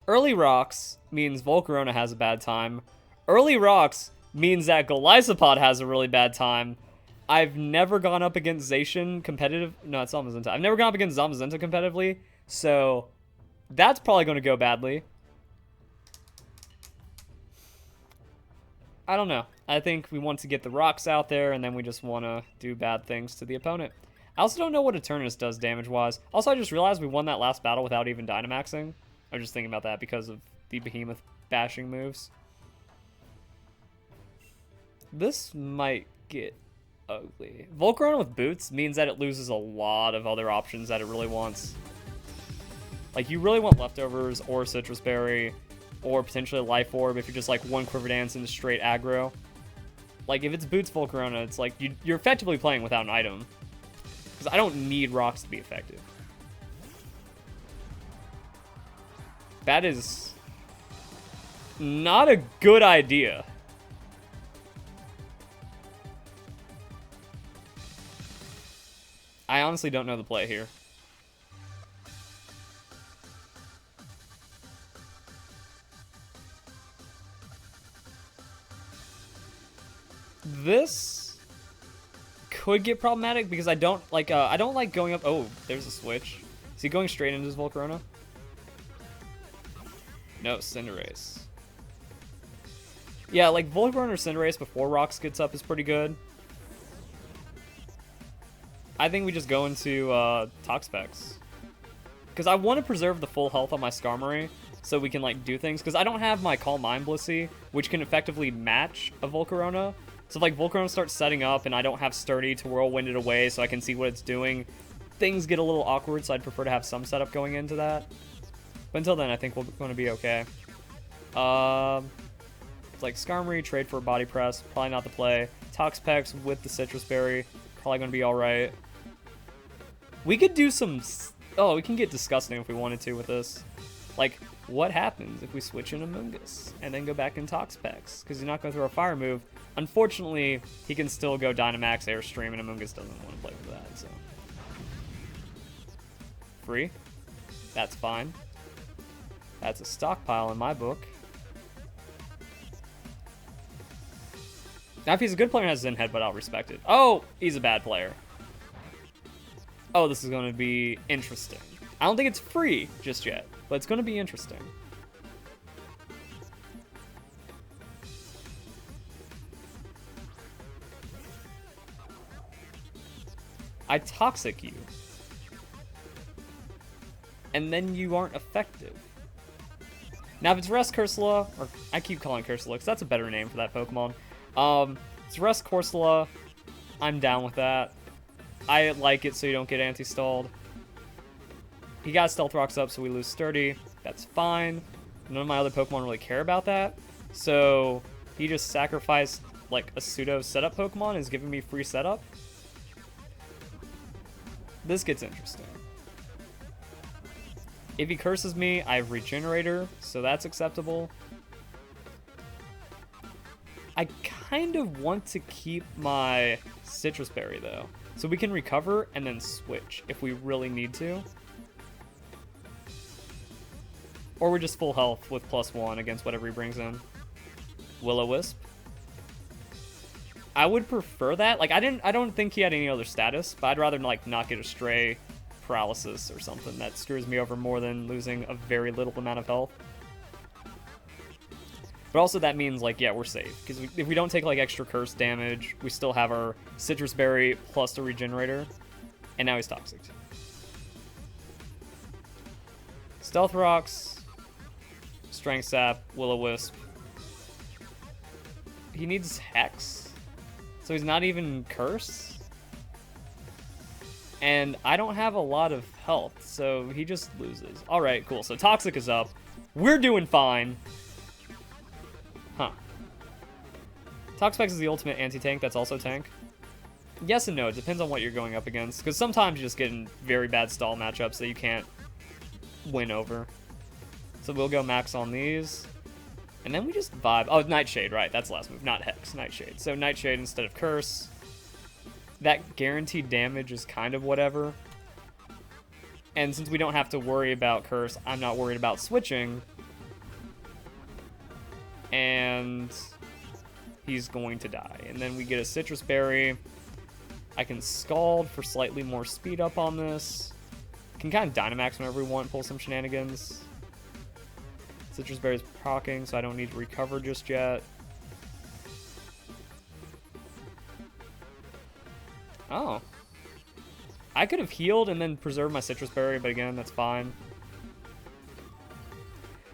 Early rocks means Volcarona has a bad time. Early rocks means that Golisopod has a really bad time. I've never gone up against Zacian competitive. No, it's Zamazenta. I've never gone up against Zamazenta competitively, so that's probably going to go badly. I don't know. I think we want to get the rocks out there, and then we just want to do bad things to the opponent. I also don't know what Eternus does damage-wise. Also, I just realized we won that last battle without even Dynamaxing. I was just thinking about that because of the Behemoth bashing moves. This might get ugly. Volcarona with boots means that it loses a lot of other options that it really wants. Like, you really want leftovers or Citrus Berry or potentially Life Orb if you're just like one Quiver Dance into straight aggro. Like, if it's boots Volcarona, it's like you're effectively playing without an item. Because I don't need rocks to be effective. That is not a good idea. I honestly don't know the play here. This could get problematic because I don't like going up. Oh, there's a switch. Is he going straight into his Volcarona? No, Cinderace. Yeah, like Volcarona or Cinderace before Rocks gets up is pretty good. I think we just go into Toxapex. Because I want to preserve the full health on my Skarmory so we can like do things. Because I don't have my Calm Mind Blissey, which can effectively match a Volcarona. So if like Volcarona starts setting up and I don't have Sturdy to Whirlwind it away so I can see what it's doing, things get a little awkward, so I'd prefer to have some setup going into that. But until then, I think we're going to be okay. It's like Skarmory, trade for a Body Press, probably not the play. Toxapex with the Citrus Berry, probably going to be alright. We could do some... Oh, we can get disgusting if we wanted to with this. Like, what happens if we switch in Amoonguss and then go back in Toxapex? Because he's not going to throw a Fire move. Unfortunately, he can still go Dynamax Airstream, and Amoonguss doesn't want to play with that, so... Free. That's fine. That's a stockpile in my book. Now, if he's a good player and has Zen Headbutt, I'll respect it. Oh, he's a bad player. Oh, this is going to be interesting. I don't think it's free just yet, but it's going to be interesting. I Toxic you. And then you aren't effective. Now, if it's Rest Corsola, or I keep calling Corsola because that's a better name for that Pokemon. It's Rest Corsola. I'm down with that. I like it so you don't get anti-stalled. He got Stealth Rocks up, so we lose Sturdy. That's fine. None of my other Pokemon really care about that. So he just sacrificed like a pseudo setup Pokemon and is giving me free setup. This gets interesting. If he curses me, I have Regenerator, so that's acceptable. I kind of want to keep my Citrus Berry, though. So we can recover and then switch if we really need to. Or we're just full health with +1 against whatever he brings in. Will-O-Wisp. I would prefer that. Like, I don't think he had any other status, but I'd rather like not get a Stray Paralysis or something that screws me over more than losing a very little amount of health. But also that means, like, yeah, we're safe. Because if we don't take, like, extra curse damage, we still have our Citrus Berry plus the Regenerator. And now he's Toxic. Stealth Rocks. Strength Sap. Will-O-Wisp. He needs Hex. So he's not even Curse. And I don't have a lot of health, so he just loses. Alright, cool. So Toxic is up. We're doing fine. Huh. Toxapex is the ultimate anti-tank that's also tank. Yes and no, it depends on what you're going up against. Because sometimes you just get in very bad stall matchups that you can't win over. So we'll go max on these. And then we just vibe. Oh, Nightshade, right. That's the last move. Not Hex, Nightshade. So Nightshade instead of Curse. That guaranteed damage is kind of whatever. And since we don't have to worry about Curse, I'm not worried about switching. And he's going to die. And then we get a Citrus Berry. I can Scald for slightly more speed up on this. Can kind of Dynamax whenever we want, pull some shenanigans. Citrus Berry's proccing, so I don't need to recover just yet. Oh. I could have healed and then preserved my Citrus Berry, but again, that's fine.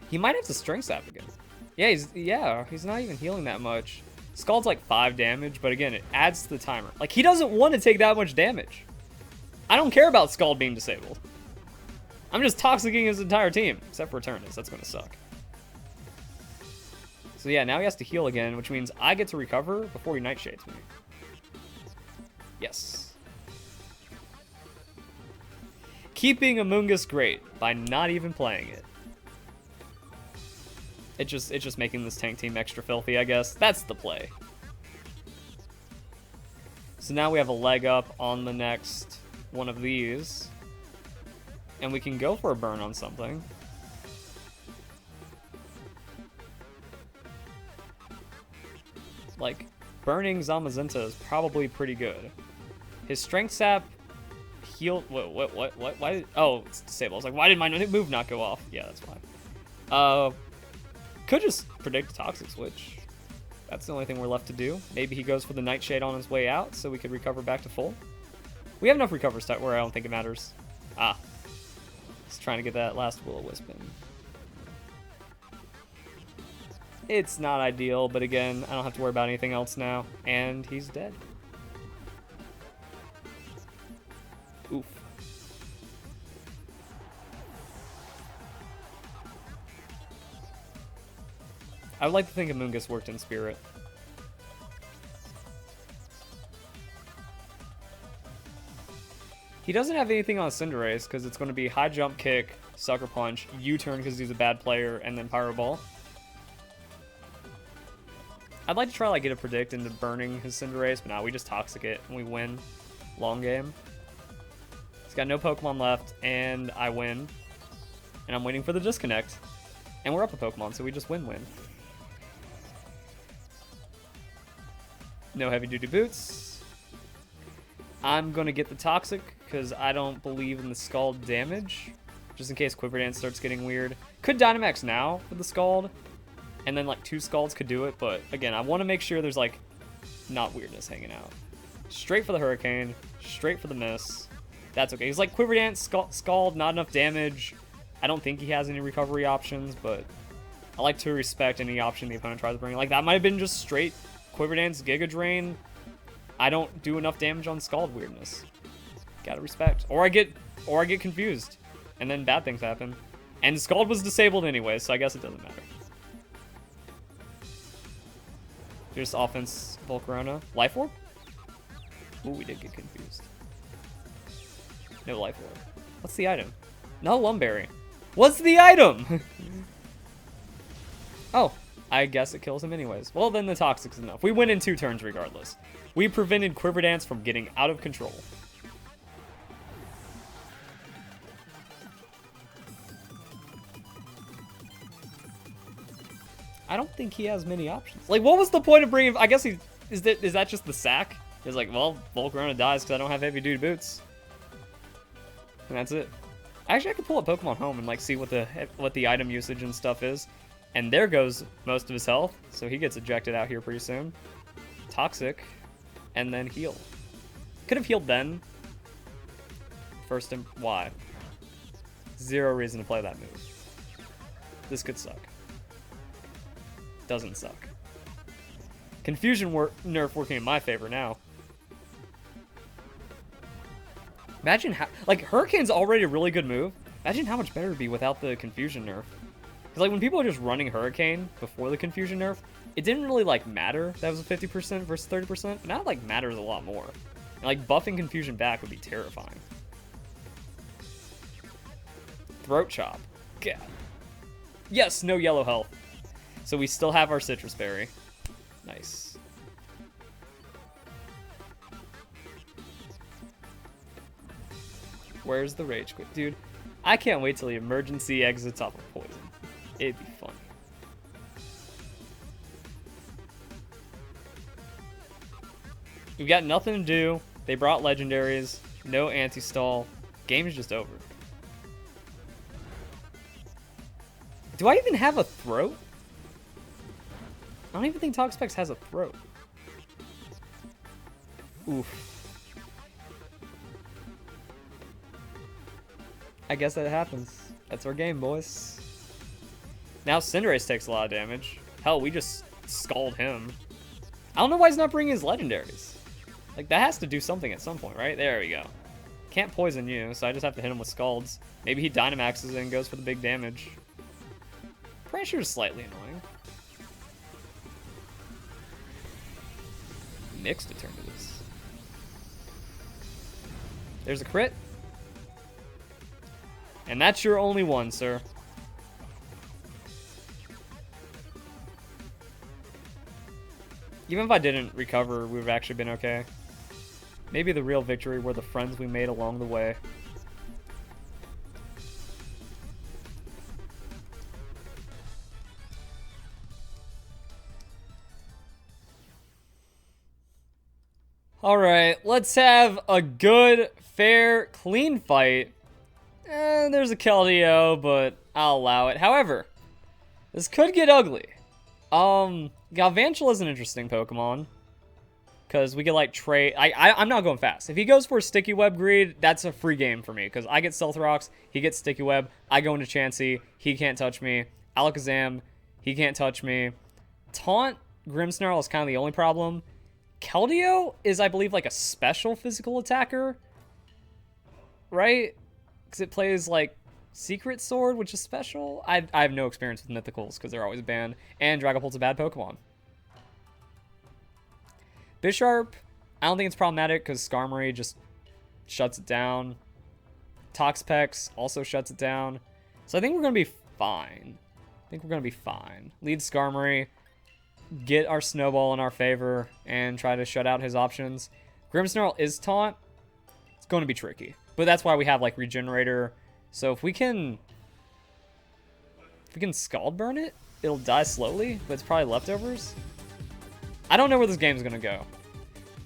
He might have to Strength Sap again. Yeah, he's not even healing that much. Scald's like 5 damage, but again, it adds to the timer. Like, he doesn't want to take that much damage. I don't care about Scald being disabled. I'm just toxicking his entire team, except for Eternus. That's going to suck. So yeah, now he has to heal again, which means I get to recover before he Nightshades me. Yes. Keeping Amoonguss great by not even playing it. It's just making this tank team extra filthy, I guess. That's the play. So now we have a leg up on the next one of these. And we can go for a burn on something. Like, burning Zamazenta is probably pretty good. His Strength Sap healed... What? Why did... Oh, it's disabled. I was like, why did my move not go off? Yeah, that's fine. Could just predict a Toxic Switch. That's the only thing we're left to do. Maybe he goes for the Nightshade on his way out so we could recover back to full. We have enough recover stat where I don't think it matters. Ah. Just trying to get that last Will-O-Wisp in. It's not ideal, but again, I don't have to worry about anything else now. And he's dead. Oof. I would like to think Amoonguss worked in Spirit. He doesn't have anything on Cinderace because it's going to be High Jump Kick, Sucker Punch, U-Turn because he's a bad player, and then Pyro Ball. I'd like to try like get a predict into burning his Cinderace, but no, we just Toxic it and we win. Long game. He's got no Pokemon left, and I win. And I'm waiting for the disconnect. And we're up a Pokemon, so we just win-win. No heavy-duty boots. I'm going to get the Toxic, because I don't believe in the Scald damage. Just in case Quiver Dance starts getting weird. Could Dynamax now with the Scald. And then, like, 2 Scalds could do it. But, again, I want to make sure there's, like, not weirdness hanging out. Straight for the Hurricane. Straight for the Miss. That's okay. He's like, Quiver Dance, Scald, not enough damage. I don't think he has any recovery options, but I like to respect any option the opponent tries to bring. Like, that might have been just straight Quiver Dance, Giga Drain. I don't do enough damage on Scald weirdness. Gotta respect. Or I get confused. And then bad things happen. And Scald was disabled anyway, so I guess it doesn't matter. Just offense, Volcarona. Life Orb? Ooh, we did get confused. No Life Orb. What's the item? No Lumberry. What's the item? Oh, I guess it kills him anyways. Well, then the Toxic's enough. We win in 2 turns regardless. We prevented Quiver Dance from getting out of control. I don't think he has many options. Like, what was the point of bringing... I guess he... Is that just the sack? He's like, well, Volcarona dies because I don't have heavy-duty boots. And that's it. Actually, I could pull up Pokemon Home and, like, see what the item usage and stuff is. And there goes most of his health. So he gets ejected out here pretty soon. Toxic. And then heal. Could have healed then. First, why? 0 reason to play that move. This could suck. Doesn't suck. Confusion nerf working in my favor now. Imagine how... Like, Hurricane's already a really good move. Imagine how much better it would be without the Confusion nerf. Because, like, when people are just running Hurricane before the Confusion nerf, it didn't really, like, matter that was a 50% versus 30%. Now it, like, matters a lot more. And, like, buffing Confusion back would be terrifying. Throat Chop. God. Yes, no yellow health. So we still have our Citrus Berry. Nice. Where's the Rage Quit? Dude, I can't wait till he emergency exits off of Poison. It'd be funny. We've got nothing to do. They brought legendaries. No anti-stall. Game is just over. Do I even have a throat? I don't even think Toxapex has a throat. Oof. I guess that happens. That's our game, boys. Now Cinderace takes a lot of damage. Hell, we just scald him. I don't know why he's not bringing his legendaries. Like, that has to do something at some point, right? There we go. Can't poison you, so I just have to hit him with scalds. Maybe he Dynamaxes it and goes for the big damage. Pressure is slightly annoying. Mixed to turn to this. There's a crit. And that's your only one, sir. Even if I didn't recover, we would have actually been okay. Maybe the real victory were the friends we made along the way. Alright, let's have a good, fair, clean fight. There's a Keldeo, but I'll allow it. However, this could get ugly. Galvantula is an interesting Pokemon. Because we could, like, trade... I'm not going fast. If he goes for Sticky Web Greed, that's a free game for me. Because I get Stealth Rocks, he gets Sticky Web, I go into Chansey, he can't touch me. Alakazam, he can't touch me. Taunt Grimmsnarl is kind of the only problem. Keldeo is, I believe, like a special physical attacker. Right? Because it plays, like, Secret Sword, which is special. I have no experience with Mythicals because they're always banned. And Dragapult's a bad Pokemon. Bisharp, I don't think it's problematic because Skarmory just shuts it down. Toxapex also shuts it down. So I think we're going to be fine. Lead Skarmory, get our Snowball in our favor, and try to shut out his options. Grimmsnarl is taunt. It's going to be tricky. But that's why we have, like, Regenerator. So if we can Scald Burn it, it'll die slowly, but it's probably leftovers. I don't know where this game's going to go.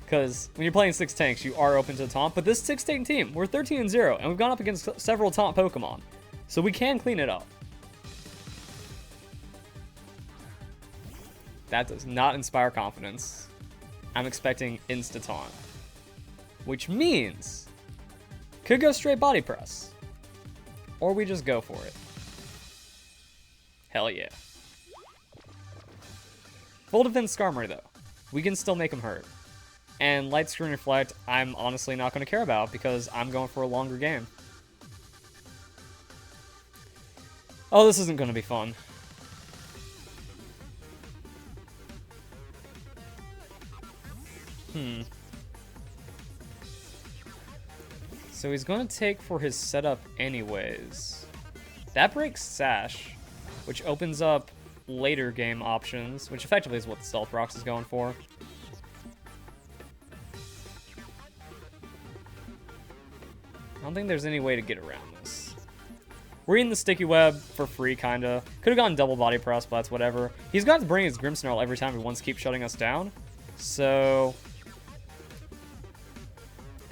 Because when you're playing 6 tanks, you are open to the taunt. But this 6-tank team, we're 13-0, and we've gone up against several taunt Pokemon. So we can clean it up. That does not inspire confidence. I'm expecting insta-taunt. Which means... could go straight body press. Or we just go for it. Hell yeah. Full defense Skarmory, though. We can still make him hurt. And Light Screen Reflect, I'm honestly not going to care about because I'm going for a longer game. Oh, this isn't going to be fun. So he's going to take for his setup anyways. That breaks Sash, which opens up later game options, which effectively is what the Stealth Rocks is going for. I don't think there's any way to get around this. We're eating the Sticky Web for free, kinda. Could have gone double body press, but that's whatever. He's got to bring his Grimmsnarl every time he wants to keep shutting us down. So...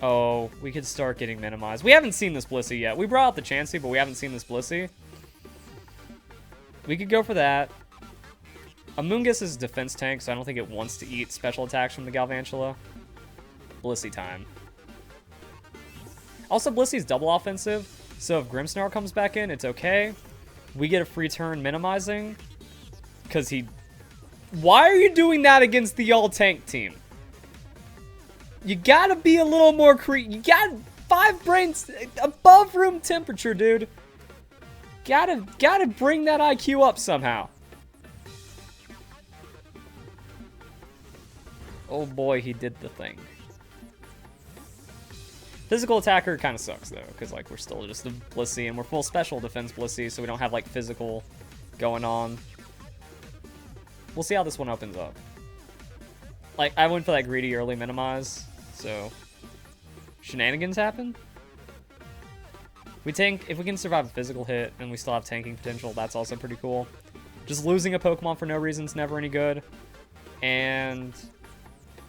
oh, we could start getting minimized. We haven't seen this Blissey yet. We brought out the Chansey, but we haven't seen this Blissey. We could go for that. Amoonguss is defense tank, so I don't think it wants to eat special attacks from the Galvantula. Blissey time. Also, Blissey's double offensive, so if Grimmsnarl comes back in, it's okay. We get a free turn minimizing, because he... why are you doing that against the all-tank team? You gotta be a little more you got 5 brains above room temperature, dude. Gotta bring that IQ up somehow. Oh boy, he did the thing. Physical attacker kind of sucks though, because like we're still just a Blissey and we're full special defense Blissey, so we don't have like physical going on. We'll see how this one opens up. Like I went for that greedy early minimize, so shenanigans happen. If we can survive a physical hit and we still have tanking potential, that's also pretty cool. Just losing a Pokemon for no reason is never any good, and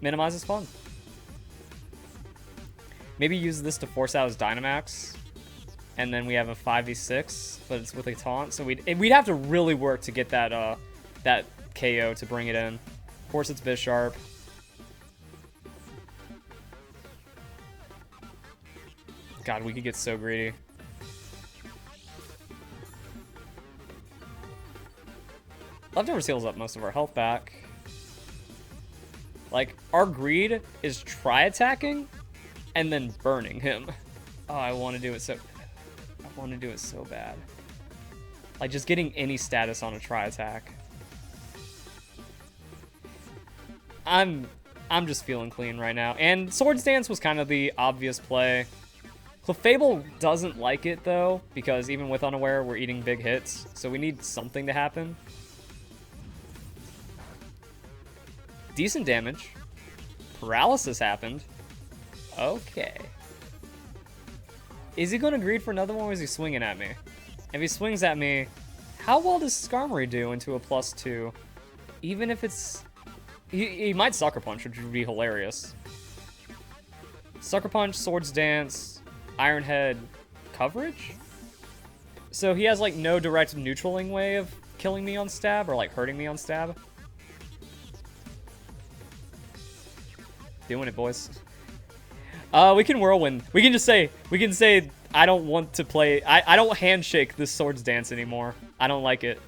minimize is fun. Maybe use this to force out his Dynamax. And then we have a 5v6, but it's with a taunt. So we'd have to really work to get that that KO to bring it in. Of course, it's Bisharp. God, we could get so greedy. Leftover heals up most of our health back. Like, our greed is try attacking and then burning him. Oh, I want to do it so... I want to do it so bad. Like, just getting any status on a try attack. I'm just feeling clean right now. And Swords Dance was kind of the obvious play. Clefable doesn't like it, though, because even with Unaware, we're eating big hits. So we need something to happen. Decent damage. Paralysis happened. Okay. Is he going to greed for another one, or is he swinging at me? If he swings at me, how well does Skarmory do into a +2? Even if it's... He might Sucker Punch, which would be hilarious. Sucker Punch, Swords Dance, Iron Head, coverage? So he has, like, no direct neutraling way of killing me on stab, or, like, hurting me on stab. Doing it, boys. We can Whirlwind. We can say, I don't want to play, I don't handshake this Swords Dance anymore. I don't like it.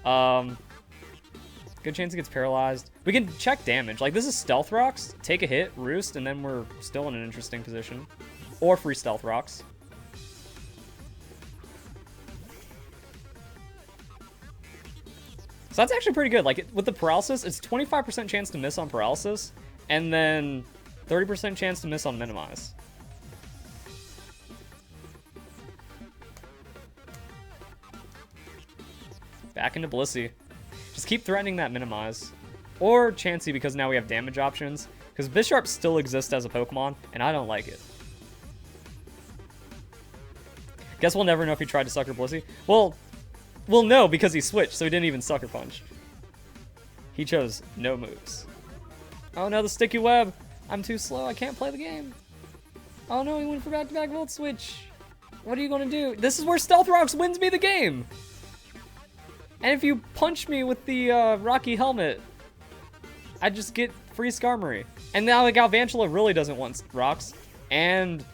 Good chance it gets paralyzed. We can check damage. Like, this is Stealth Rocks. Take a hit, Roost, and then we're still in an interesting position. Or free Stealth Rocks. So that's actually pretty good. Like, with the Paralysis, it's 25% chance to miss on Paralysis, and then 30% chance to miss on Minimize. Back into Blissey. Just keep threatening that Minimize. Or Chansey, because now we have damage options. Because Bisharp still exists as a Pokemon, and I don't like it. Guess we'll never know if he tried to Sucker Blissey. Well, we'll know because he switched, so he didn't even Sucker Punch. He chose no moves. Oh no, the Sticky Web! I'm too slow, I can't play the game. Oh no, he went for back-to-back Volt Switch. What are you gonna do? This is where Stealth Rocks wins me the game! And if you punch me with the Rocky Helmet, I just get free Skarmory. And now the Galvantula really doesn't want rocks. And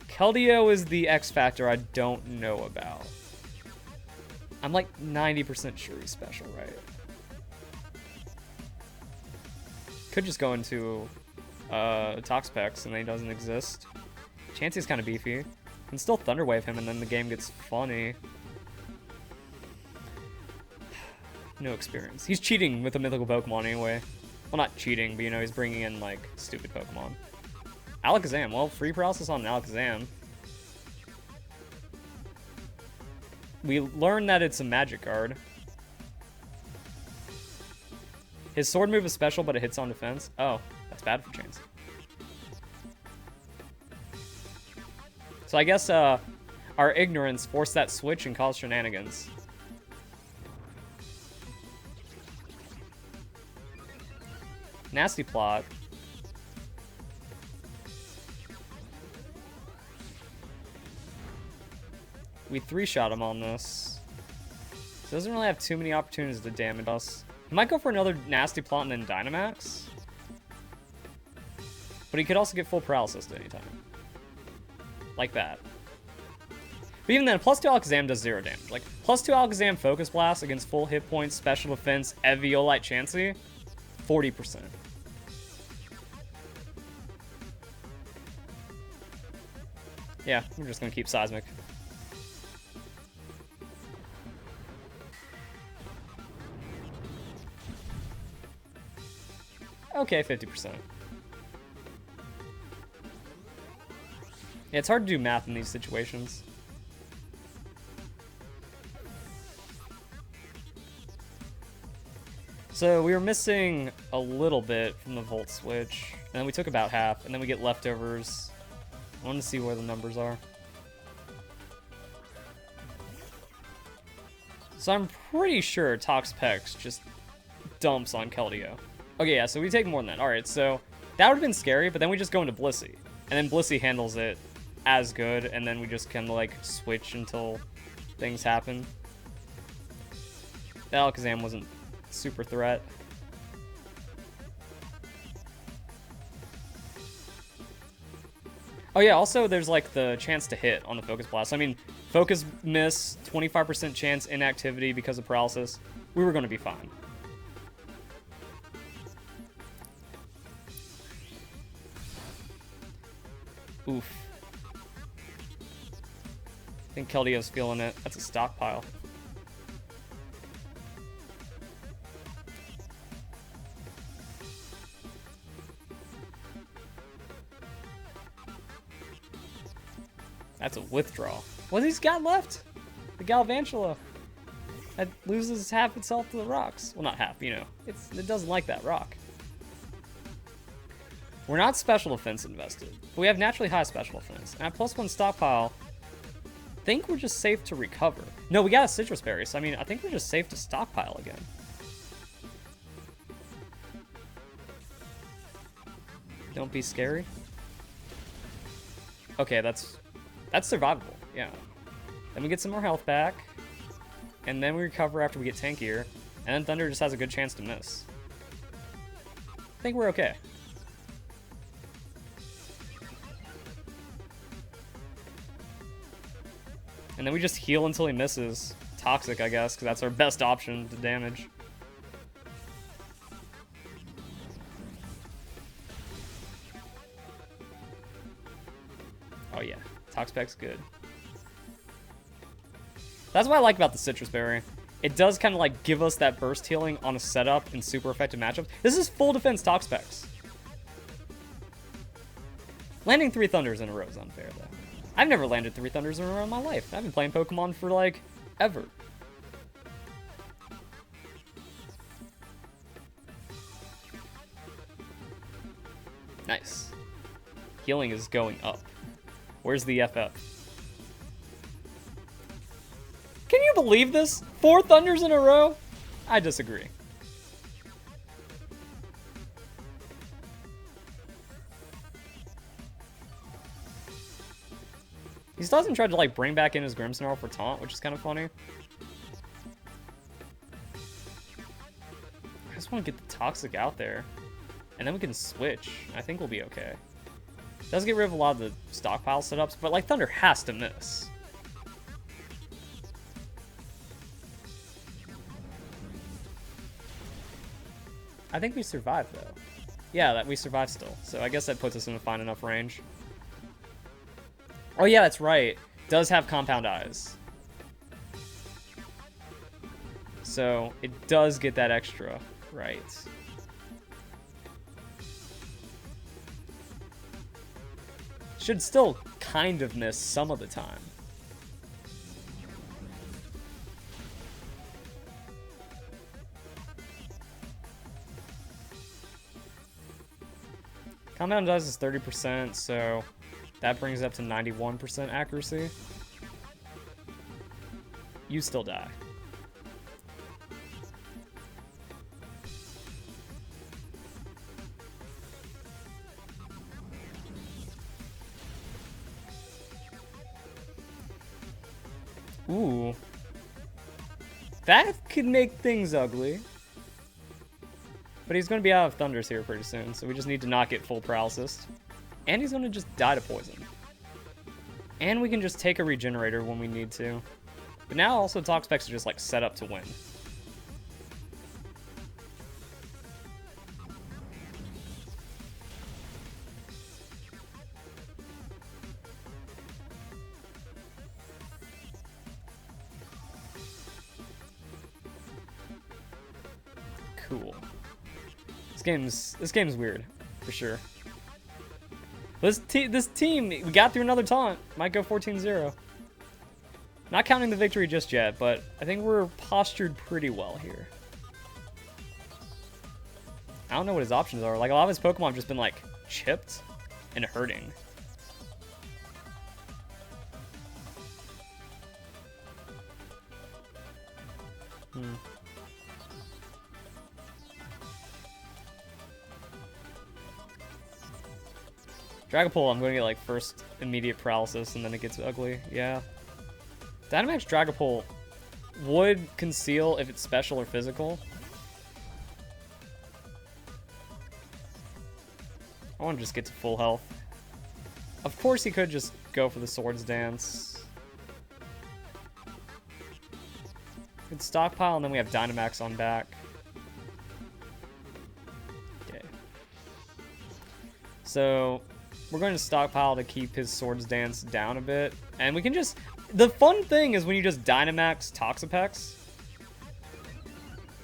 Keldeo is the X factor I don't know about. I'm like 90% sure he's special, right? Could just go into Toxapex and then he doesn't exist. Chansey's kind of beefy. Can still Thunder Wave him and then the game gets funny. No experience. He's cheating with a mythical Pokemon anyway. Well, not cheating, but you know, he's bringing in, like, stupid Pokemon. Alakazam. Well, free Paralysis on Alakazam. We learned that it's a Magic Guard. His Sword move is special, but it hits on defense. Oh, that's bad for Chansey. So I guess our ignorance forced that switch and caused shenanigans. Nasty plot. We 3-shot him on this. So doesn't really have too many opportunities to damage us. He might go for another Nasty Plot and then Dynamax. But he could also get full paralysis at any time. Like that. But even then, +2 Alakazam does 0 damage. Like, +2 Alakazam Focus Blast against full hit points, special defense, Eviolite Chansey, 40%. Yeah, we're just gonna keep Seismic. Okay, 50%. Yeah, it's hard to do math in these situations. So we were missing a little bit from the Volt Switch, and then we took about half, and then we get leftovers. I want to see where the numbers are. So I'm pretty sure Toxapex just dumps on Keldeo. Okay, yeah, so we take more than that. Alright, so that would have been scary, but then we just go into Blissey. And then Blissey handles it as good, and then we just kind of like switch until things happen. The Alakazam wasn't super threat. Oh yeah, also there's like the chance to hit on the Focus Blast. I mean, Focus Miss, 25% chance inactivity because of paralysis. We were going to be fine. Oof. I think Keldeo's feeling it. That's a stockpile. That's a withdrawal. What has he got left? The Galvantula. That loses half its health to the rocks. Well, not half, you know. It doesn't like that rock. We're not special defense invested, but we have naturally high special defense. And at +1 stockpile, I think we're just safe to recover. No, we got a citrus berry, so I mean, I think we're just safe to stockpile again. Don't be scary. Okay, that's survivable, yeah. Then we get some more health back, and then we recover after we get tankier, and then Thunder just has a good chance to miss. I think we're okay. And then we just heal until he misses. Toxic, I guess, because that's our best option to damage. Oh yeah, Toxapex good. That's what I like about the Citrus Berry. It does kind of like give us that burst healing on a setup in super effective matchups. This is full defense Toxapex. Landing 3 Thunders in a row is unfair though. I've never landed 3 Thunders in a row in my life. I've been playing Pokemon for like ever. Nice. Healing is going up. Where's the FF? Can you believe this? 4 Thunders in a row? I disagree. He still hasn't tried to like bring back in his Grimmsnarl for taunt, which is kind of funny. I just want to get the Toxic out there, and then we can switch. I think we'll be okay. It does get rid of a lot of the stockpile setups, but like Thunder has to miss. I think we survived though. Yeah, that we survived still. So I guess that puts us in a fine enough range. Oh yeah, that's right. Does have compound eyes. So it does get that extra, right? Should still kind of miss some of the time. Compound eyes is 30%, so that brings it up to 91% accuracy. You still die. Ooh. That could make things ugly. But he's going to be out of Thunders here pretty soon, so we just need to not get full paralysis. And he's going to just die to poison. And we can just take a regenerator when we need to. But now also Toxapex is just like set up to win. Cool. This game's weird, for sure. This team, we got through another taunt. Might go 14-0. Not counting the victory just yet, but I think we're postured pretty well here. I don't know what his options are. Like, a lot of his Pokemon have just been, like, chipped and hurting. Dragapult, I'm going to get like first immediate paralysis and then it gets ugly. Yeah. Dynamax Dragapult would conceal if it's special or physical. I want to just get to full health. Of course he could just go for the Swords Dance. Good stockpile, and then we have Dynamax on back. Okay. So, we're going to stockpile to keep his Swords Dance down a bit. And we can just... The fun thing is when you just Dynamax Toxapex.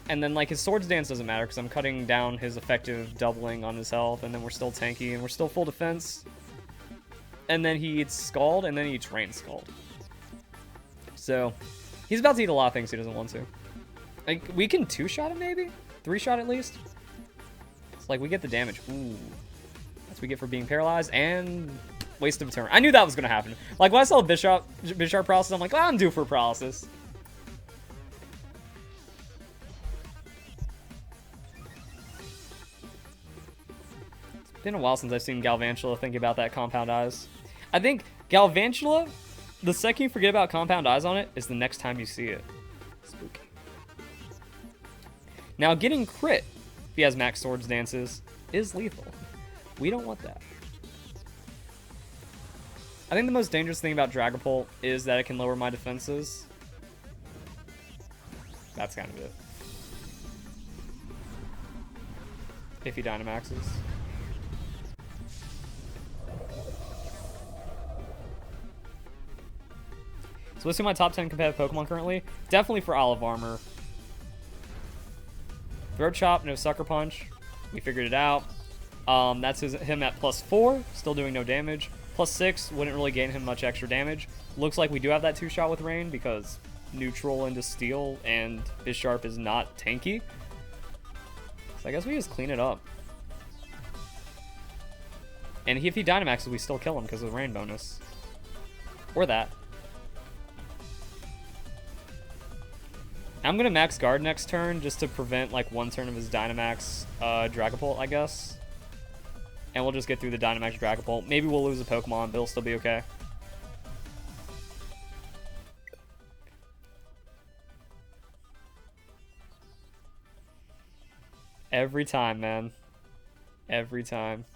And then, like, his Swords Dance doesn't matter because I'm cutting down his effective doubling on his health. And then we're still tanky and we're still full defense. And then he eats Scald, and then he eats Rain Scald. So, he's about to eat a lot of things he doesn't want to. Like, we can 2-shot him, maybe? 3-shot at least? It's like, we get the damage. Ooh. That's what we get for being paralyzed, and waste of a turn. I knew that was going to happen. Like, when I saw Bisharp paralysis, I'm like, well, I'm due for paralysis. It's been a while since I've seen Galvantula thinking about that Compound Eyes. I think Galvantula, the second you forget about Compound Eyes on it, is the next time you see it. Spooky. Now, getting crit, if he has max Swords Dances, is lethal. We don't want that. I think the most dangerous thing about Dragapult is that it can lower my defenses. That's kind of it. If he Dynamaxes. So let's see my top 10 competitive Pokemon currently. Definitely for Olive Armor. Throat Chop, no Sucker Punch. We figured it out. That's him at +4, still doing no damage. +6 wouldn't really gain him much extra damage. Looks like we do have that 2-shot with Rain because neutral into Steel and Bisharp is not tanky. So I guess we just clean it up. And if he Dynamaxes, we still kill him because of the Rain bonus. Or that. I'm going to max Guard next turn just to prevent like one turn of his Dynamax Dragapult, I guess. And we'll just get through the Dynamax Dragapult. Maybe we'll lose a Pokemon, but it'll still be okay. Every time, man. Every time.